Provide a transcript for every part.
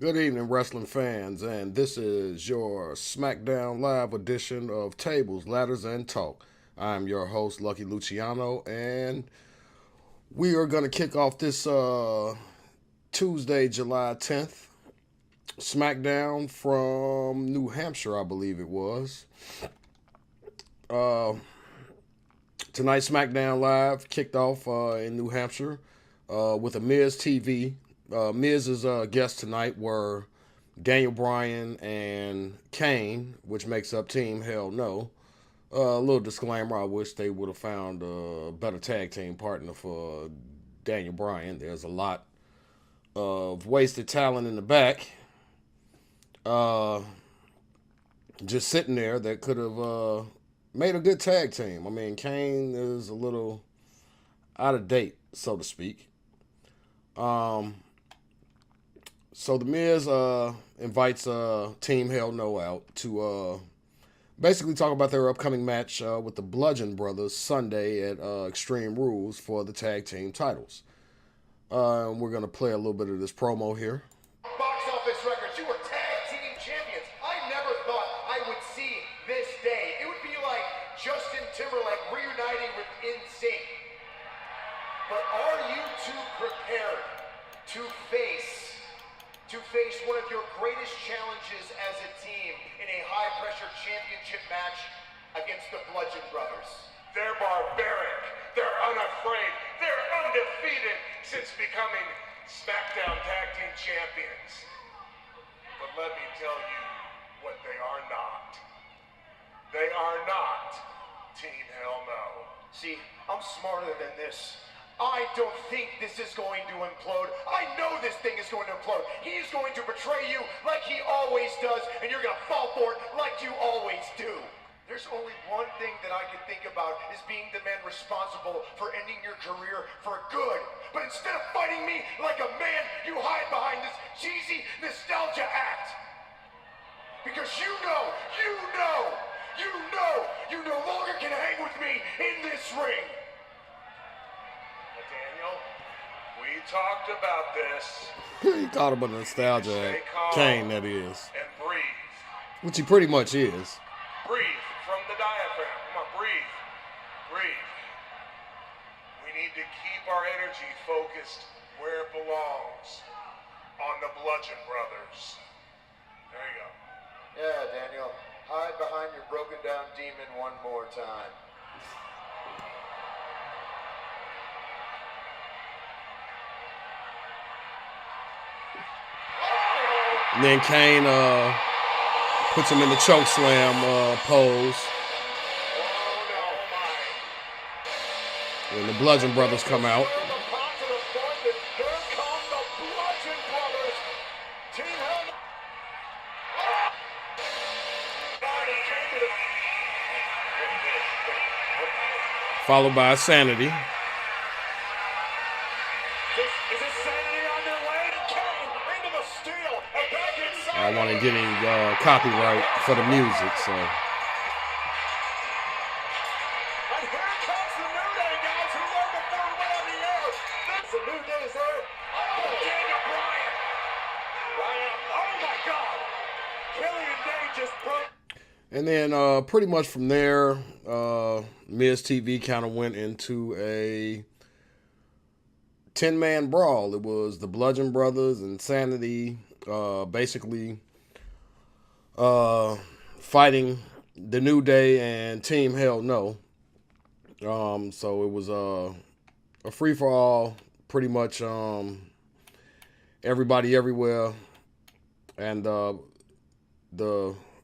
Good evening, wrestling fans, and this is your Smackdown Live edition of Tables, Ladders, and Talk. I'm your host, Lucky Luciano, and we are going to kick off this Tuesday, July 10th, Smackdown from New Hampshire, I believe it was. Uh, Tonight's Smackdown Live kicked off in New Hampshire with a Miz TV. Miz's guests tonight were Daniel Bryan and Kane, which makes up Team Hell No. A little disclaimer: I wish they would have found a better tag team partner for Daniel Bryan. There's a lot of wasted talent in the back, uh, just sitting there that could have made a good tag team. I mean, Kane is a little out of date, so to speak. Um, so the Miz invites Team Hell No out to basically talk about their upcoming match with the Bludgeon Brothers Sunday at Extreme Rules for the tag team titles. We're gonna play a little bit of this promo here. Box office records, you were tag team champions. I never thought I would see this day. It would be like Justin Timberlake reuniting with NSYNC. But are you two prepared to face one of your greatest challenges as a team in a high-pressure championship match against the Bludgeon Brothers? They're barbaric. They're unafraid. They're undefeated since becoming Smackdown Tag Team Champions. But let me tell you what they are not. They are not Team Hell No. See, I'm smarter than this. I don't think this is going to implode. I know this thing is going to implode. He's going to betray you like he always does, and you're going to fall for it like you always do. There's only one thing that I can think about is being the man responsible for ending your career for good. But instead of fighting me like a man, you hide behind this cheesy nostalgia act. Because you no longer can hang with me in this ring. Daniel, we talked about this. He thought about nostalgia Stay calm Kane, that is, and breathe. which he pretty much is. Breathe from the diaphragm. Come on, breathe. Breathe. We need to keep our energy focused where it belongs. On the Bludgeon Brothers. There you go. Yeah, Daniel. Hide behind your broken down demon one more time. And then Kane puts him in the choke slam pose. And the Bludgeon Brothers come out. Followed by Sanity. I want to get any copyright for the music, so. And here comes the New Day, guys, who won before we went on the air. That's the New Day is there. Oh, Daniel Bryan. Oh my God. Killian Day just broke. And then pretty much from there, Miz TV kind of went into a 10-man brawl. It was the Bludgeon Brothers and Sanity basically fighting the New Day and Team Hell No. So it was a free-for-all, pretty much everybody everywhere. And the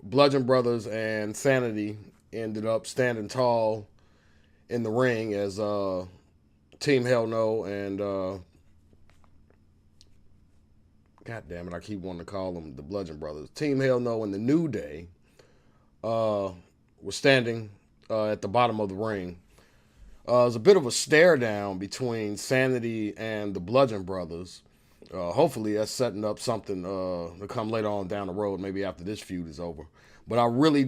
Bludgeon Brothers and Sanity ended up standing tall in the ring as Team Hell No and God damn it, I keep wanting to call them the Bludgeon Brothers. Team Hell No and the New Day were standing at the bottom of the ring. It was a bit of a stare down between Sanity and the Bludgeon Brothers. Hopefully that's setting up something to come later on down the road, maybe after this feud is over. But I really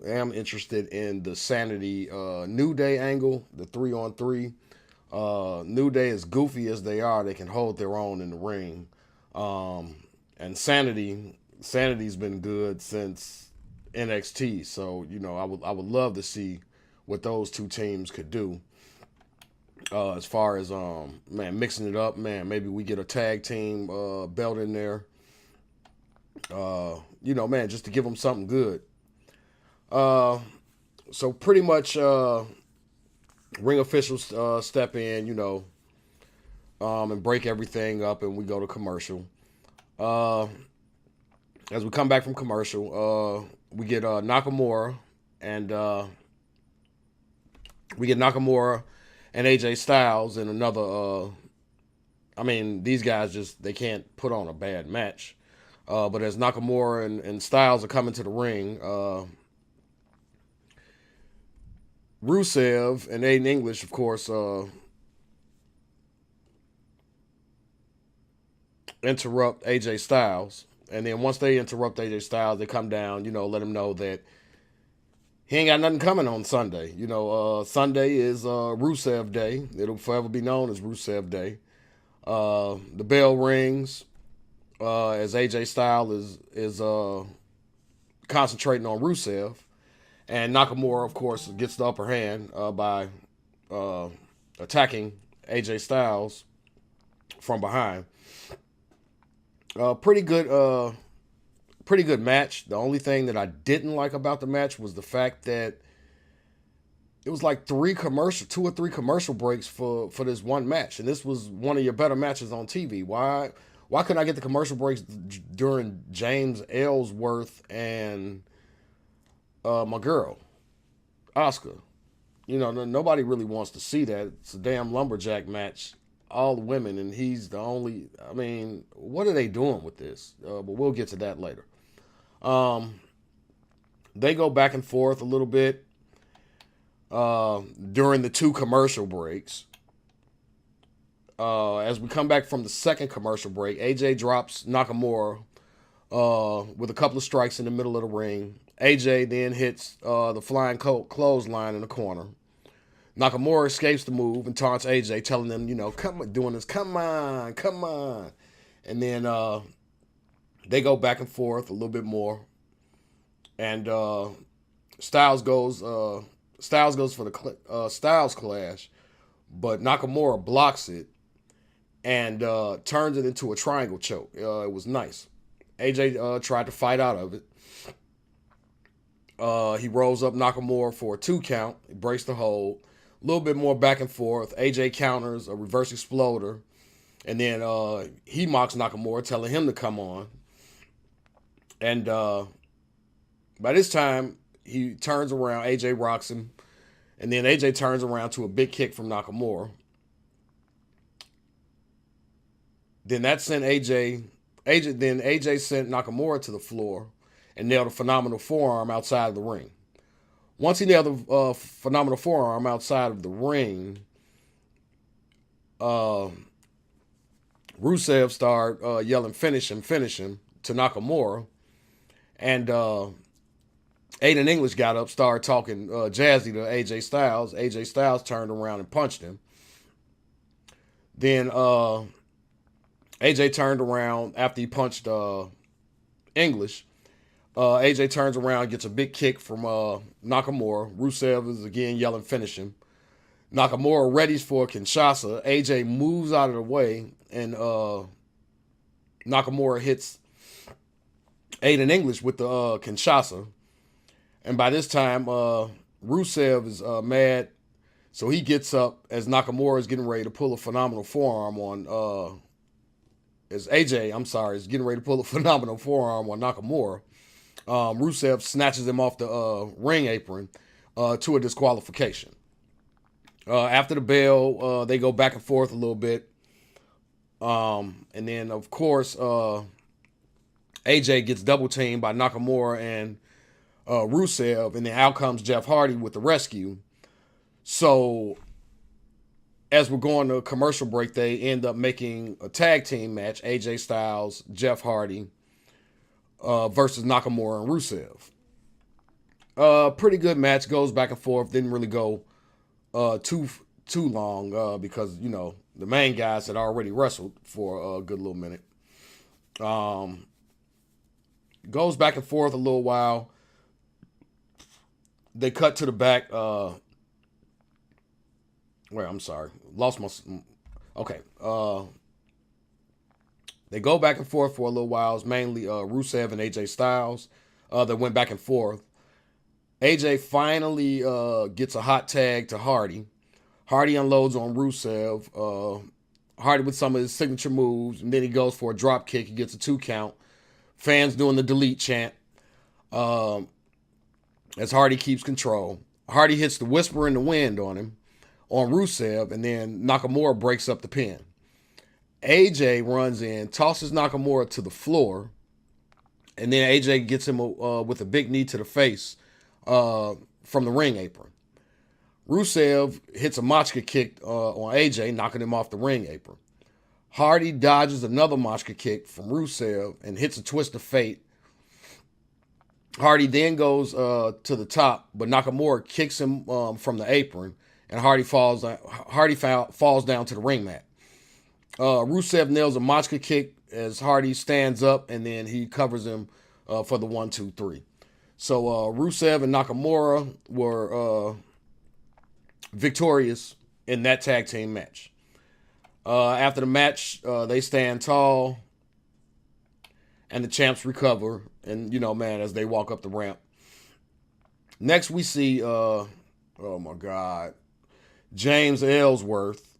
am interested in the Sanity New Day angle, the 3-on-3. New Day, as goofy as they are, they can hold their own in the ring. and Sanity's been good since NXT. So I would love to see what those two teams could do. As far as mixing it up, man, maybe we get a tag team belt in there. Man, just to give them something good. So pretty much ring officials step in, and break everything up, and we go to commercial. As we come back from commercial, we get Nakamura and AJ Styles in another. These guys they can't put on a bad match. But as Nakamura and Styles are coming to the ring, Rusev and Aiden English, of course, interrupt AJ Styles. And then once they interrupt AJ Styles, they come down, let him know that he ain't got nothing coming on Sunday. Sunday is Rusev Day. It'll forever be known as Rusev Day. The bell rings as AJ Styles is concentrating on Rusev. And Nakamura, of course, gets the upper hand by attacking AJ Styles from behind. Pretty good match. The only thing that I didn't like about the match was the fact that it was like 2 or 3 commercial breaks for this one match, and this was one of your better matches on TV. Why couldn't I get the commercial breaks during James Ellsworth and my girl, Asuka? Nobody really wants to see that. It's a damn lumberjack match. All the women, and he's the only. What are they doing with this? But we'll get to that later. They go back and forth a little bit during the 2 commercial breaks. As we come back from the second commercial break, AJ drops Nakamura with a couple of strikes in the middle of the ring. AJ then hits the flying clothesline in the corner. Nakamura escapes the move and taunts AJ, telling them, come on. And then they go back and forth a little bit more. And Styles goes for the Styles Clash, but Nakamura blocks it and turns it into a triangle choke. It was nice. AJ tried to fight out of it. He rolls up Nakamura for a 2 count. He breaks the hold. A little bit more back and forth. AJ counters a reverse exploder. And then he mocks Nakamura, telling him to come on. And by this time, he turns around. AJ rocks him. And then AJ turns around to a big kick from Nakamura. Then that sent AJ sent Nakamura to the floor and nailed a phenomenal forearm outside of the ring. Once he nailed the phenomenal forearm outside of the ring, Rusev started yelling, finish him, to Nakamura. And Aiden English got up, started talking jazzy to AJ Styles. AJ Styles turned around and punched him. Then AJ turned around after he punched English. AJ turns around, gets a big kick from Nakamura. Rusev is again yelling, finish him. Nakamura readies for a Kinshasa. AJ moves out of the way, and Nakamura hits Aiden English with the Kinshasa. And by this time, Rusev is mad, so he gets up as Nakamura is getting ready to pull a phenomenal forearm on. Is getting ready to pull a phenomenal forearm on Nakamura. Rusev snatches him off the ring apron to a disqualification. After the bell, they go back and forth a little bit. And then, of course, AJ gets double teamed by Nakamura and Rusev, and then out comes Jeff Hardy with the rescue. So, as we're going to a commercial break, they end up making a tag team match, AJ Styles, Jeff Hardy, versus Nakamura and Rusev. Pretty good match, goes back and forth, didn't really go too long because, the main guys had already wrestled for a good little minute. Goes back and forth a little while. They cut to the back. Wait, I'm sorry. Lost my... Okay. They go back and forth for a little while. It's mainly Rusev and AJ Styles that went back and forth. AJ finally gets a hot tag to Hardy. Hardy unloads on Rusev. Hardy with some of his signature moves, and then he goes for a drop kick. He gets a 2 count. Fans doing the delete chant as Hardy keeps control. Hardy hits the whisper in the wind on Rusev, and then Nakamura breaks up the pin. AJ runs in, tosses Nakamura to the floor, and then AJ gets him with a big knee to the face from the ring apron. Rusev hits a Machka kick on AJ, knocking him off the ring apron. Hardy dodges another Machka kick from Rusev and hits a twist of fate. Hardy then goes to the top, but Nakamura kicks him from the apron, and Hardy falls down to the ring mat. Rusev nails a Machka kick as Hardy stands up, and then he covers him for the 1, 2, 3. So Rusev and Nakamura were victorious in that tag team match. After the match, they stand tall, and the champs recover, and as they walk up the ramp. Next, we see, oh my God, James Ellsworth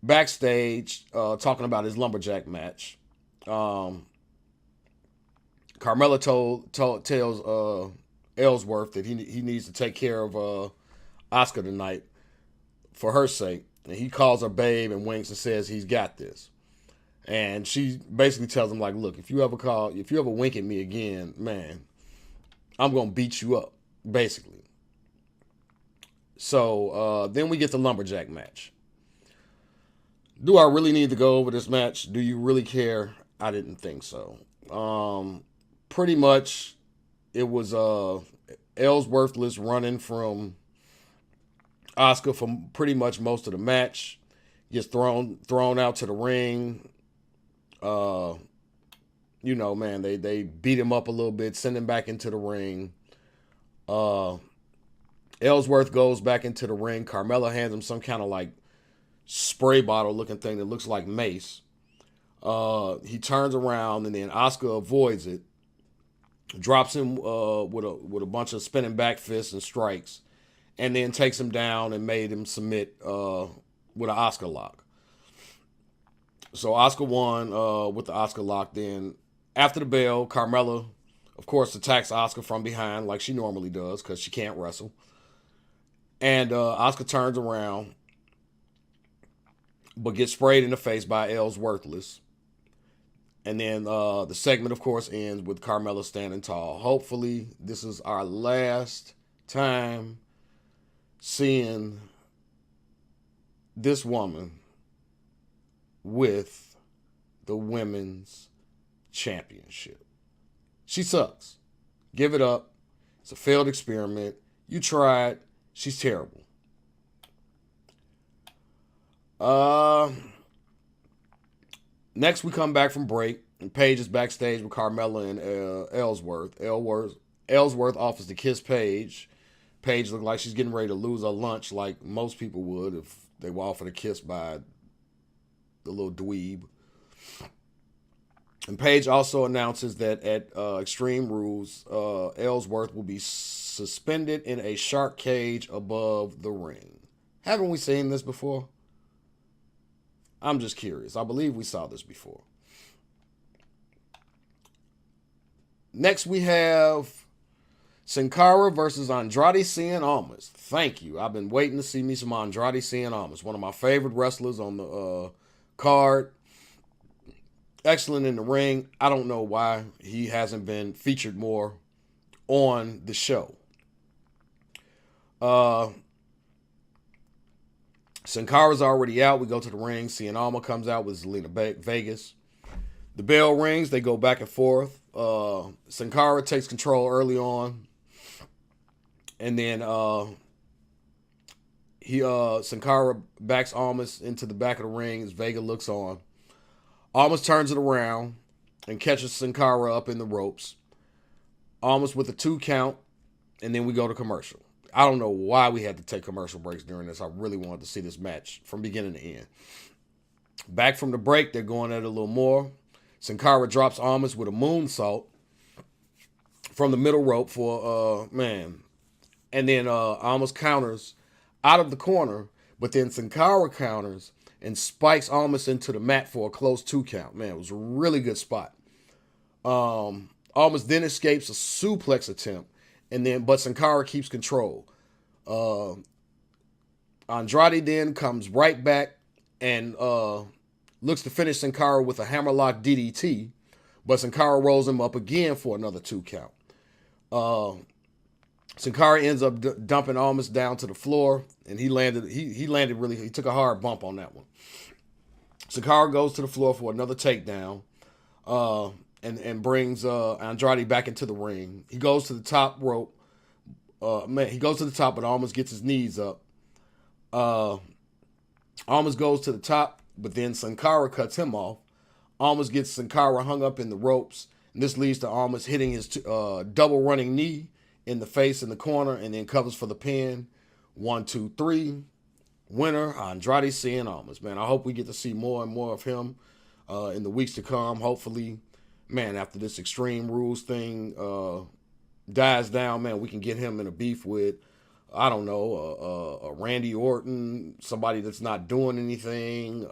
backstage talking about his lumberjack match. Carmella tells Ellsworth that he needs to take care of Asuka tonight for her sake. And he calls her babe and winks and says he's got this. And she basically tells him, like, look, if you ever wink at me again, man, I'm going to beat you up, basically. So then we get the lumberjack match. Do I really need to go over this match? Do you really care? I didn't think so. Pretty much, it was Ellsworthless running from Asuka for pretty much most of the match. Gets thrown out to the ring. They beat him up a little bit, send him back into the ring. Ellsworth goes back into the ring. Carmella hands him some kind of like spray bottle looking thing that looks like mace. He turns around and then Asuka avoids it. Drops him with a bunch of spinning back fists and strikes, and then takes him down and made him submit with an Asuka lock. So Asuka won with the Asuka lock. Then after the bell, Carmella, of course, attacks Asuka from behind like she normally does because she can't wrestle. And Asuka turns around, but gets sprayed in the face by Ellsworthless. And then the segment, of course, ends with Carmella standing tall. Hopefully, this is our last time seeing this woman with the women's championship. She sucks. Give it up. It's a failed experiment. You tried. She's terrible. Next, we come back from break, and Paige is backstage with Carmella and Ellsworth. Ellsworth offers to kiss Paige. Paige looks like she's getting ready to lose her lunch like most people would if they were offered a kiss by the little dweeb. And Paige also announces that at Extreme Rules, Ellsworth will be suspended in a shark cage above the ring. Haven't we seen this before? I'm just curious. I believe we saw this before. Next, we have Sin Cara versus Andrade Cien Almas. Thank you. I've been waiting to see me some Andrade Cien Almas. One of my favorite wrestlers on the card. Excellent in the ring. I don't know why he hasn't been featured more on the show. Sin Cara's already out. We go to the ring. Cien Alma comes out with Zelina Vegas. The bell rings. They go back and forth. Sin Cara takes control early on. And then Sin Cara backs Almas into the back of the ring as Vega looks on. Almas turns it around. and catches Sin Cara up in the ropes, almost with a 2 count, and then we go to commercial. I don't know why we had to take commercial breaks during this. I really wanted to see this match from beginning to end. Back from the break, they're going at it a little more. Sin Cara drops Almas with a moonsault from the middle rope for, and then Almas counters out of the corner, but then Sin Cara counters and spikes Almas into the mat for a close 2 count. Man, it was a really good spot. Almas then escapes a suplex attempt, but Sin Cara keeps control. Andrade then comes right back and looks to finish Sin Cara with a hammerlock DDT, but Sin Cara rolls him up again for another 2 count. Sin Cara ends up dumping Almas down to the floor, and he landed really. He took a hard bump on that one. Sin Cara goes to the floor for another takedown, and brings Andrade back into the ring. He goes to the top rope. He goes to the top, but Almas gets his knees up. Almas goes to the top, but then Sin Cara cuts him off. Almas gets Sin Cara hung up in the ropes, and this leads to Almas hitting his double running knee in the face in the corner, and then covers for the pin. 1, 2, 3. Winner, Andrade Cien Almas. Man, I hope we get to see more and more of him in the weeks to come. Hopefully, man, after this Extreme Rules thing dies down, man, we can get him in a beef with, I don't know, a Randy Orton, somebody that's not doing anything.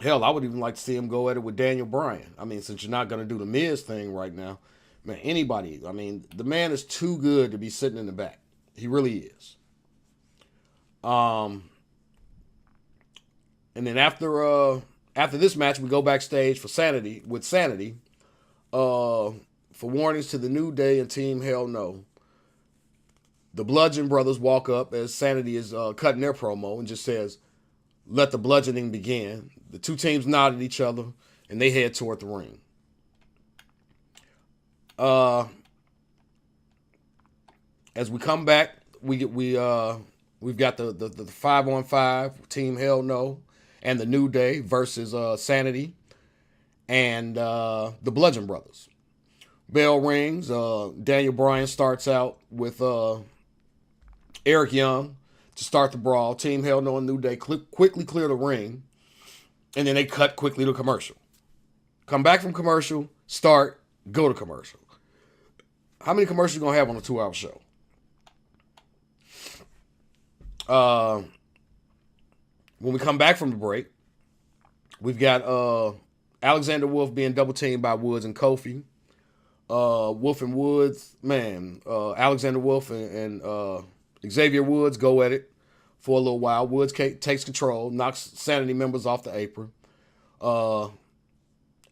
Hell, I would even like to see him go at it with Daniel Bryan. I mean, since you're not going to do the Miz thing right now, man, anybody. I mean, the man is too good to be sitting in the back. He really is. And then after this match, we go backstage for Sanity. For warnings to the New Day and Team Hell No. The Bludgeon Brothers walk up as Sanity is cutting their promo and just says, "Let the bludgeoning begin." The two teams nod at each other and they head toward the ring. As we come back, we've got the 5-on-5 Team Hell No and the New Day versus Sanity and the Bludgeon Brothers. Bell rings. Daniel Bryan starts out with Eric Young to start the brawl. Team Hell No and New Day quickly clear the ring, and then they cut quickly to commercial. Come back from commercial, start, go to commercial. How many commercials are you going to have on a 2-hour show? When we come back from the break, we've got Alexander Wolf being double teamed by Woods and Kofi. Wolf and Woods, man, Alexander Wolf and Xavier Woods go at it for a little while. Woods takes control, knocks Sanity members off the apron.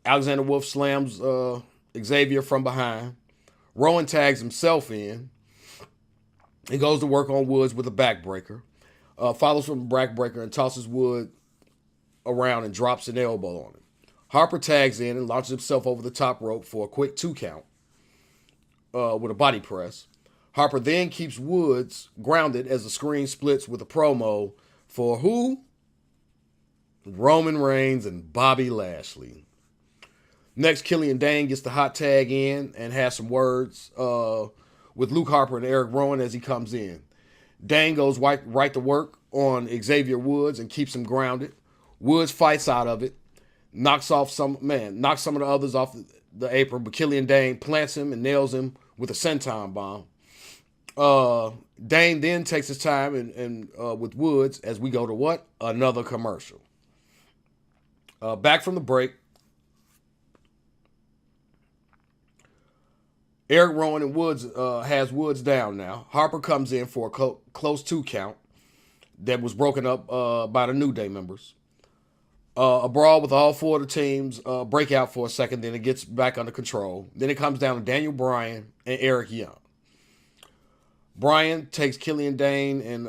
Alexander Wolf slams Xavier from behind. Rowan tags himself in. He goes to work on Woods with a backbreaker. Follows from the backbreaker and tosses Wood around and drops an elbow on him. Harper tags in and launches himself over the top rope for a quick 2 count with a body press. Harper then keeps Woods grounded as the screen splits with a promo for who? Roman Reigns and Bobby Lashley. Next, Killian Dane gets the hot tag in and has some words with Luke Harper and Eric Rowan as he comes in. Dane goes right to work on Xavier Woods and keeps him grounded. Woods fights out of it. Knocks some of the others off the apron, but Killian Dane plants him and nails him with a senton bomb. Dane then takes his time and with Woods as we go to what? Another commercial. Back from the break, Eric Rowan and Woods has Woods down now. Harper comes in for a close 2 count that was broken up by the New Day members. A brawl with all 4 of the teams break out for a second, then it gets back under control. Then it comes down to Daniel Bryan and Eric Young. Bryan takes Killian Dane and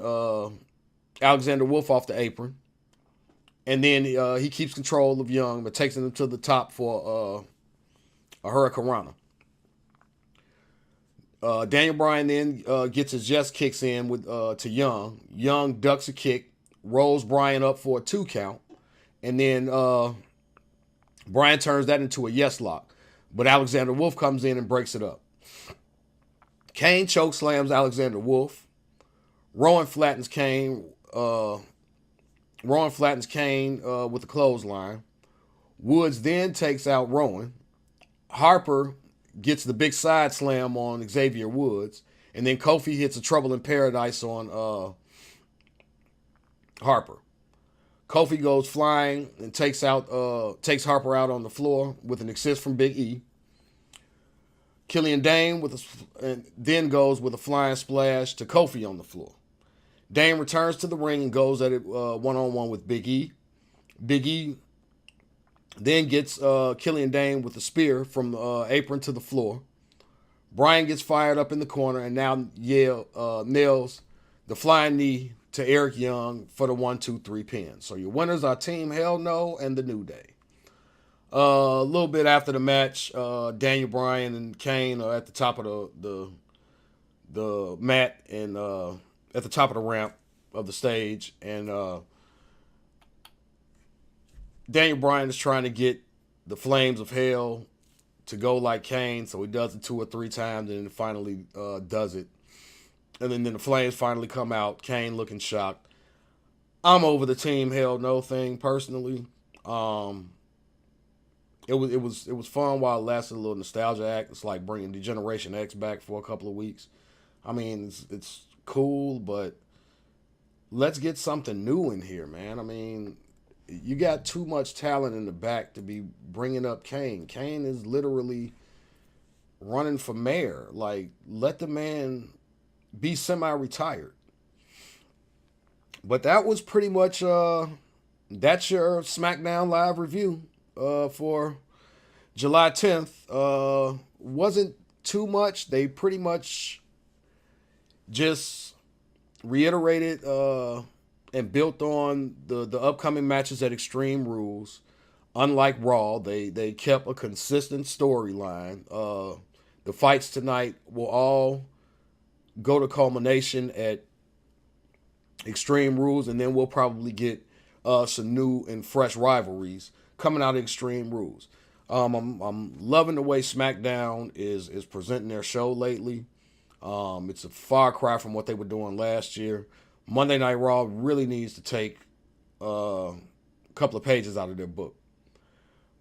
Alexander Wolf off the apron. And then he keeps control of Young, but takes him to the top for a Hurricanrana. Daniel Bryan then gets his just kicks in to Young. Young ducks a kick, rolls Bryan up for a 2 count. And then Bryan turns that into a yes lock, but Alexander Wolf comes in and breaks it up. Kane chokeslams Alexander Wolf. Rowan flattens Kane. With the clothesline. Woods then takes out Rowan. Harper gets the big side slam on Xavier Woods, and then Kofi hits a Trouble in Paradise on Harper. Kofi goes flying and takes Harper out on the floor with an assist from Big E. Killian Dane then goes with a flying splash to Kofi on the floor. Dane returns to the ring and goes at it one-on-one with Big E. Big E then gets Killian Dane with a spear from the apron to the floor. Bryan gets fired up in the corner and now nails the flying knee to Eric Young for the 1-2-3 pin. So your winners are Team Hell No and the New Day. A little bit after the match, Daniel Bryan and Kane are at the top of the mat and at the top of the ramp of the stage, and Daniel Bryan is trying to get the Flames of Hell to go like Kane, so he does it 2 or 3 times and then finally does it. And then the Flames finally come out, Kane looking shocked. I'm over the Team Hell No thing personally. It was fun while it lasted, a little nostalgia act. It's like bringing Degeneration X back for a couple of weeks. I mean, it's cool, but let's get something new in here, man. I mean, you got too much talent in the back to be bringing up Kane. Kane is literally running for mayor. Like, let the man be semi-retired. But that was pretty much, that's your SmackDown Live review for July 10th. Wasn't too much. They pretty much just reiterated and built on the upcoming matches at Extreme Rules. Unlike Raw, they kept a consistent storyline. The fights tonight will all go to culmination at Extreme Rules, and then we'll probably get some new and fresh rivalries coming out of Extreme Rules. I'm loving the way SmackDown is presenting their show lately. It's a far cry from what they were doing last year. Monday Night Raw really needs to take a couple of pages out of their book.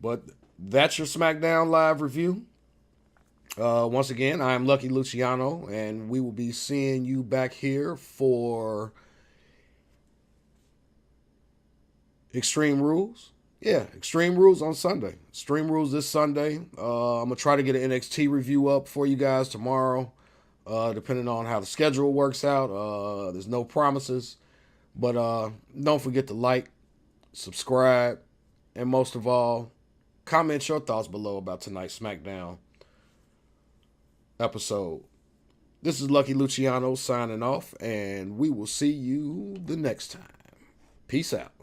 But that's your SmackDown Live review. Once again, I'm Lucky Luciano, and we will be seeing you back here for Extreme Rules. Yeah, Extreme Rules on Sunday. Extreme Rules this Sunday. I'm going to try to get an NXT review up for you guys tomorrow, depending on how the schedule works out. There's no promises. But don't forget to like, subscribe, and most of all, comment your thoughts below about tonight's SmackDown episode. This is Lucky Luciano signing off, and we will see you the next time. Peace out.